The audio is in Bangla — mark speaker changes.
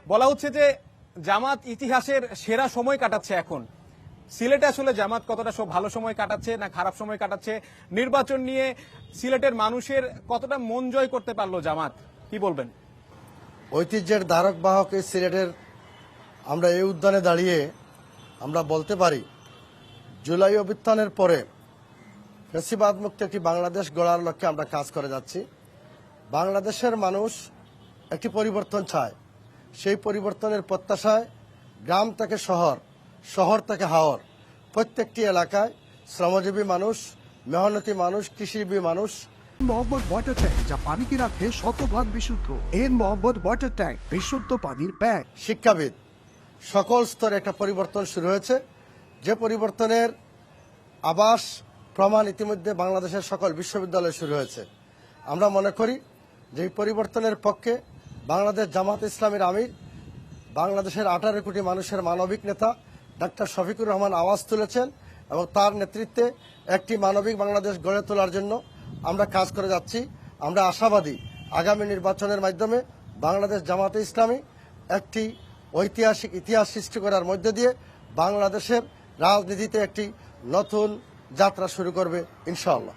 Speaker 1: বলা হচ্ছে যে জামাত ইতিহাসের সেরা সময় কাটাচ্ছে এখন। সিলেটে আসলে জামাত কতটা ভালো সময় কাটাচ্ছে না খারাপ সময় কাটাচ্ছে, নির্বাচন নিয়ে সিলেটের মানুষের কতটা মন জয় করতে পারলো জামাত, কি বলবেন?
Speaker 2: ঐতিহ্যের ধারক বাহক এই সিলেটের আমরা এই উদ্যানে দাঁড়িয়ে আমরা বলতে পারি, জুলাই অভ্যুত্থানের পরে ফ্যাসিবাদ মুক্ত একটি বাংলাদেশ গড়ার লক্ষ্যে আমরা কাজ করে যাচ্ছি। বাংলাদেশের মানুষ একটি পরিবর্তন চায়। সেই পরিবর্তনের প্রত্যাশায় গ্রাম থেকে শহর, শহর থেকে হাওর, প্রত্যেকটি এলাকায় শ্রমজীবী মানুষ, মেহনতি মানুষ, কৃষিজীবী মানুষ
Speaker 3: মোহাম্মদ ওয়াটার ট্যাঙ্ক, যা পানিকে রাখে শতভাগ বিশুদ্ধ। এর মোহাম্মদ ওয়াটার ট্যাঙ্ক, বিশুদ্ধ পানির ব্যাগ।
Speaker 2: শিক্ষাবিদ সকল স্তরে একটা পরিবর্তন শুরু হয়েছে, যে পরিবর্তনের আভাস প্রমাণ ইতিমধ্যে বাংলাদেশের সকল বিশ্ববিদ্যালয়ে শুরু হয়েছে। আমরা মনে করি যে এই পরিবর্তনের পক্ষে বাংলাদেশ জামাত ইসলামীর আমির, বাংলাদেশের 18 কোটি মানুষের মানবিক নেতা ডাক্তার শফিকুর রহমান আওয়াজ তুলেছেন এবং তার নেতৃত্বে একটি মানবিক বাংলাদেশ গড়ে তোলার জন্য আমরা কাজ করে যাচ্ছি। আমরা আশাবাদী আগামী নির্বাচনের মাধ্যমে বাংলাদেশ জামাতে ইসলামী একটি ঐতিহাসিক ইতিহাস সৃষ্টি করার মধ্য দিয়ে বাংলাদেশের রাজনীতিতে একটি নতুন যাত্রা শুরু করবে ইনশাআল্লাহ।